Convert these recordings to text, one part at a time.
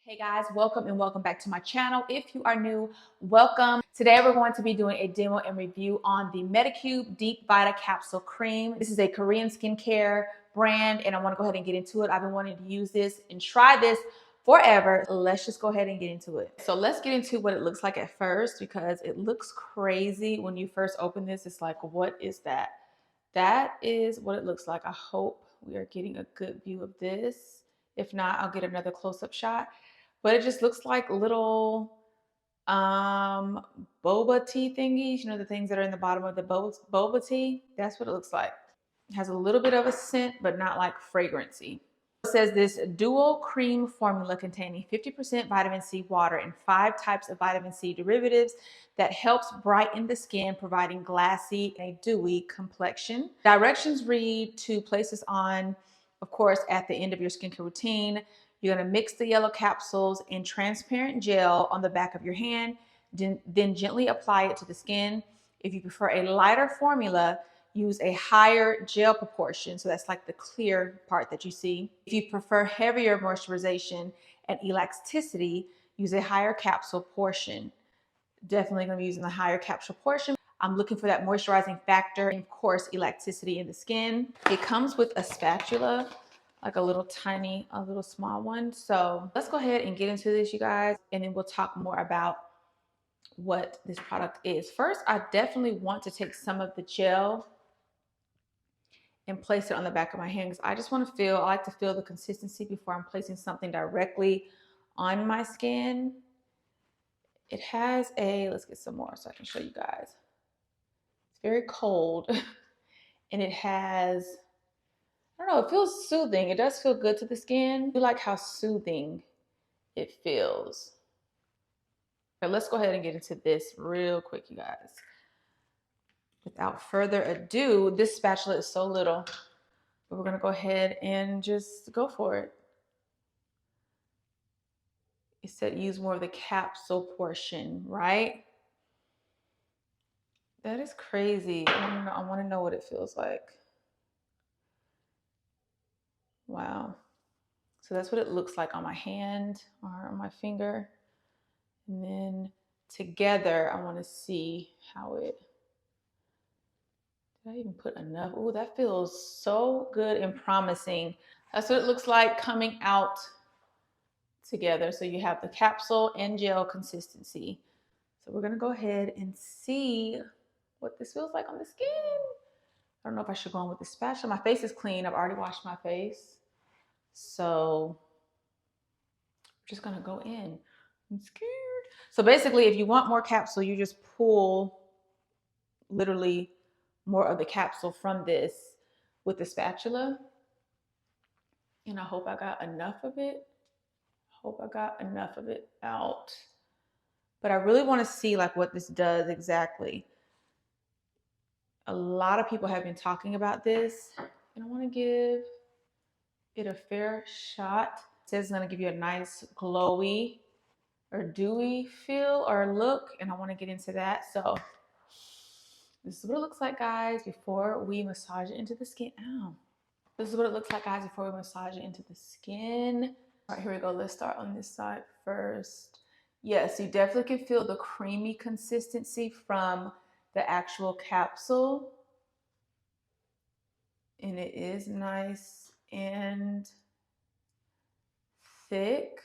Hey guys, welcome and welcome back to my channel. If you are new, welcome. Today we're going to be doing a demo and review on the Medicube Deep Vita Capsule Cream. This is a Korean skincare brand and I want to go ahead and get into it. I've been wanting to use this and try this forever. Let's just go ahead and get into it. So let's get into what it looks like at first because it looks crazy when you first open this. It's like, what is that? That is what it looks like. I hope we are getting a good view of this. If not, I'll get another close-up shot. But it just looks like little boba tea thingies, you know, the things that are in the bottom of the boba tea. That's what it looks like. It has a little bit of a scent, but not like fragrancy. It says this dual cream formula containing 50% vitamin C water and 5 types of vitamin C derivatives that helps brighten the skin, providing glassy and a dewy complexion. Directions read to place this on, of course, at the end of your skincare routine. You're going to mix the yellow capsules in transparent gel on the back of your hand, then gently apply it to the skin. If you prefer a lighter formula, use a higher gel proportion. So that's like the clear part that you see. If you prefer heavier moisturization and elasticity, use a higher capsule portion. Definitely going to be using the higher capsule portion. I'm looking for that moisturizing factor and of course elasticity in the skin. It comes with a spatula, like a little small one. So let's go ahead and get into this, you guys, and then we'll talk more about what this product is. First, I definitely want to take some of the gel and place it on the back of my hand because I just want to feel, I like to feel the consistency before I'm placing something directly on my skin. It has a, let's get some more so I can show you guys. It's very cold and it has, I don't know, it feels soothing. It does feel good to the skin. I like how soothing it feels. Okay, let's go ahead and get into this real quick, you guys. Without further ado, this spatula is so little, but we're gonna go ahead and just go for it. It said use more of the capsule portion, right? That is crazy. I want to know what it feels like. Wow. So that's what it looks like on my hand or on my finger. And then together, I want to see how it, did I even put enough? Oh, that feels so good and promising. That's what it looks like coming out together. So you have the capsule and gel consistency. So we're gonna go ahead and see what this feels like on the skin. I don't know if I should go on with the spatula. My face is clean. I've already washed my face. So I'm just gonna go in. I'm scared. So basically, if you want more capsule, you just pull literally more of the capsule from this with the spatula. And I hope I got enough of it. Hope I got enough of it out. But I really want to see like what this does exactly. A lot of people have been talking about this and I want to give it a fair shot. It says it's going to give you a nice glowy or dewy feel or look, and I want to get into that. So this is what it looks like, guys, before we massage it into the skin. Ow. This is what it looks like, guys, before we massage it into the skin. All right, here we go. Let's start on this side first. Yes, you definitely can feel the creamy consistency from the actual capsule. And it is nice and thick.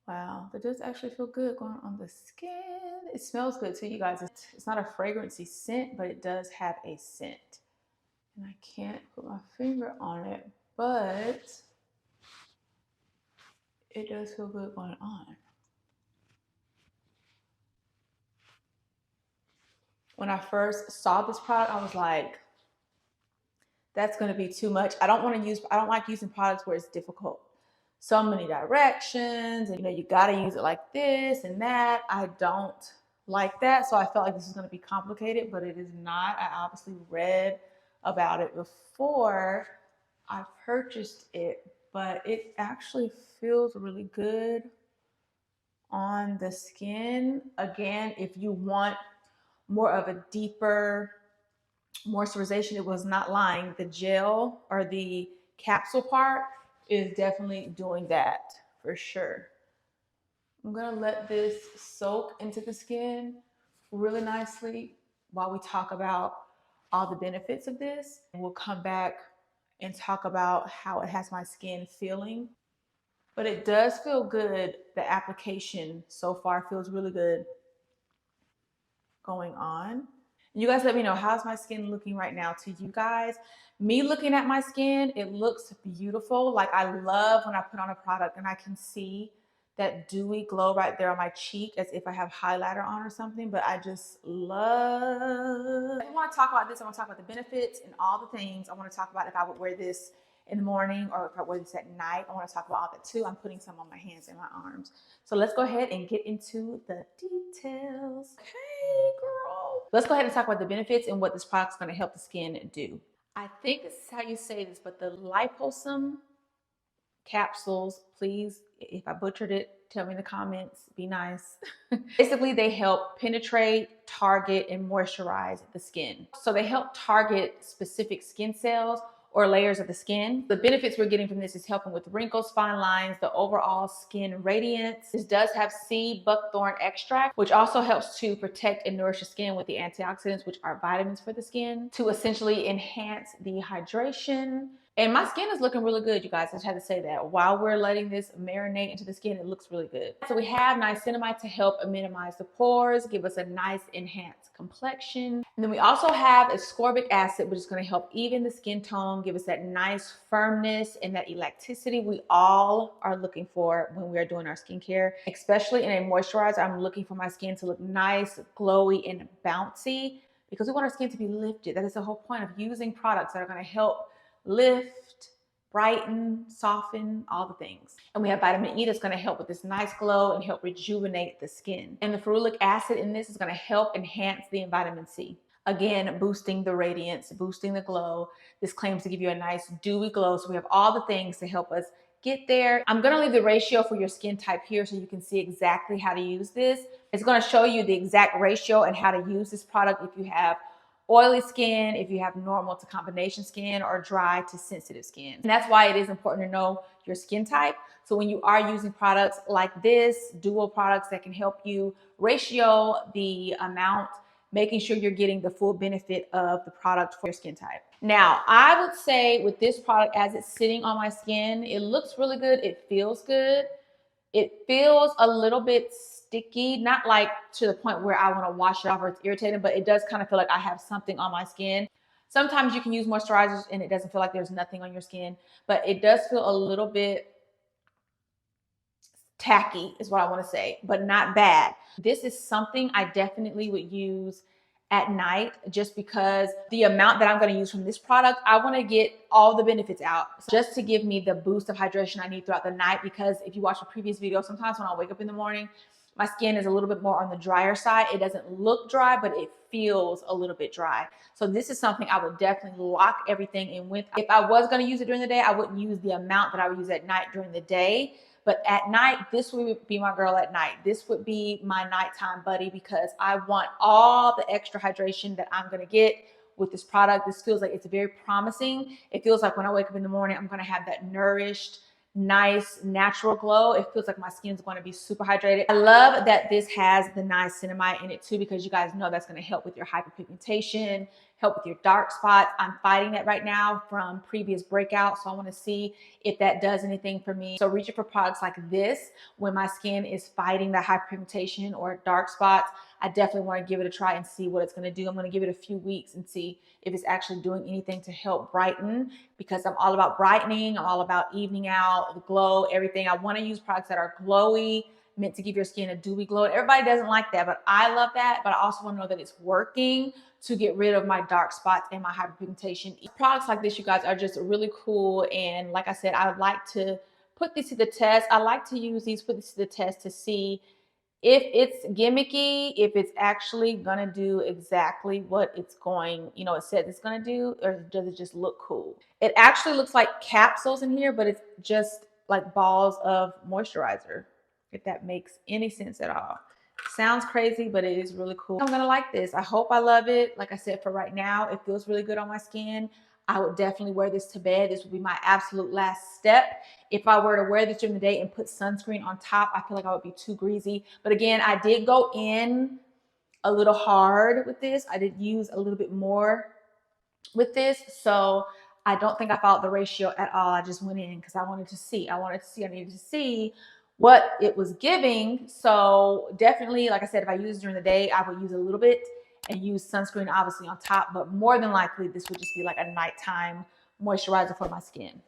Wow, that does actually feel good going on the skin. It smells good too, you guys. It's not a fragrancy scent, but it does have a scent. And I can't put my finger on it, but it does feel good going on. When I first saw this product, I was like, that's gonna be too much. I don't like using products where it's difficult. So many directions, and you gotta use it like this and that. I don't like that. So I felt like this was gonna be complicated, but it is not. I obviously read about it before I purchased it, but it actually feels really good on the skin. Again, if you want more of a deeper moisturization, it was not lying. The gel or the capsule part is definitely doing that. for sure. I'm gonna let this soak into the skin really nicely while we talk about all the benefits of this. And we'll come back and talk about how it has my skin feeling. But it does feel good. The application so far feels really good going on. You guys let me know, how's my skin looking right now to you guys? Me looking at my skin, it looks beautiful. Like, I love when I put on a product and I can see that dewy glow right there on my cheek as if I have highlighter on or something. But I just love, I want to talk about this. I want to talk about the benefits and all the things. I want to talk about if I would wear this in the morning or if I wear this at night. I want to talk about all that too. I'm putting some on my hands and my arms. So let's go ahead and get into the details. Okay, girl. Let's go ahead and talk about the benefits and what this product's going to help the skin do. I think this is how you say this, but the liposome capsules, please, if I butchered it, tell me in the comments, be nice. Basically, they help penetrate, target, and moisturize the skin. So they help target specific skin cells or layers of the skin. The benefits we're getting from this is helping with wrinkles, fine lines, the overall skin radiance. This does have sea buckthorn extract, which also helps to protect and nourish the skin with the antioxidants, which are vitamins for the skin, to essentially enhance the hydration. And my skin is looking really good, you guys. I just had to say that. While we're letting this marinate into the skin, it looks really good. So we have niacinamide to help minimize the pores, give us a nice enhanced complexion. And then we also have ascorbic acid, which is going to help even the skin tone, give us that nice firmness and that elasticity we all are looking for when we are doing our skincare. Especially in a moisturizer, I'm looking for my skin to look nice, glowy, and bouncy because we want our skin to be lifted. That is the whole point of using products that are going to help lift, brighten, soften, all the things. And we have vitamin E that's going to help with this nice glow and help rejuvenate the skin. And the ferulic acid in this is going to help enhance the vitamin C. Again, boosting the radiance, boosting the glow. This claims to give you a nice dewy glow. So we have all the things to help us get there. I'm going to leave the ratio for your skin type here so you can see exactly how to use this. It's going to show you the exact ratio and how to use this product if you have oily skin, if you have normal to combination skin, or dry to sensitive skin. And that's why it is important to know your skin type. So when you are using products like this, dual products that can help you ratio the amount, making sure you're getting the full benefit of the product for your skin type. Now, I would say with this product, as it's sitting on my skin, it looks really good. It feels good. It feels a little bit sticky, not like to the point where I want to wash it off or it's irritating, but it does kind of feel like I have something on my skin. Sometimes you can use moisturizers and it doesn't feel like there's nothing on your skin, but it does feel a little bit tacky is what I want to say, but not bad. This is something I definitely would use at night just because the amount that I'm going to use from this product, I want to get all the benefits out just to give me the boost of hydration I need throughout the night. Because if you watch a previous video, sometimes when I wake up in the morning, my skin is a little bit more on the drier side. It doesn't look dry, but it feels a little bit dry. So this is something I would definitely lock everything in with. If I was going to use it during the day, I wouldn't use the amount that I would use at night during the day. But at night, this would be my girl at night. This would be my nighttime buddy because I want all the extra hydration that I'm going to get with this product. This feels like it's very promising. It feels like when I wake up in the morning, I'm going to have that nourished, nice, natural glow. It feels like my skin is going to be super hydrated. I love that this has the niacinamide in it too, because you guys know that's going to help with your hyperpigmentation, help with your dark spots. I'm fighting that right now from previous breakouts. So I want to see if that does anything for me. So reaching for products like this when my skin is fighting that hyperpigmentation or dark spots, I definitely want to give it a try and see what it's going to do. I'm going to give it a few weeks and see if it's actually doing anything to help brighten, because I'm all about brightening. I'm all about evening out, the glow, everything. I want to use products that are glowy, meant to give your skin a dewy glow. Everybody doesn't like that, but I love that. But I also want to know that it's working to get rid of my dark spots and my hyperpigmentation. Products like this, you guys, are just really cool. And like I said, I would like to put this to the test. I like to use these, put this to the test to see if it's gimmicky, if it's actually gonna do exactly what it's going, you know, it said it's gonna do, or does it just look cool? It actually looks like capsules in here, but it's just like balls of moisturizer, if that makes any sense at all. Sounds crazy, but it is really cool. I'm gonna like this. I hope I love it. Like I said, for right now, it feels really good on my skin. I would definitely wear this to bed. This would be my absolute last step. If I were to wear this during the day and put sunscreen on top, I feel like I would be too greasy. But again, I did go in a little hard with this. I did use a little bit more with this. So I don't think I followed the ratio at all. I just went in because I wanted to see. I needed to see what it was giving. So definitely, like I said, if I use it during the day, I would use a little bit and use sunscreen obviously on top, but more than likely this would just be like a nighttime moisturizer for my skin.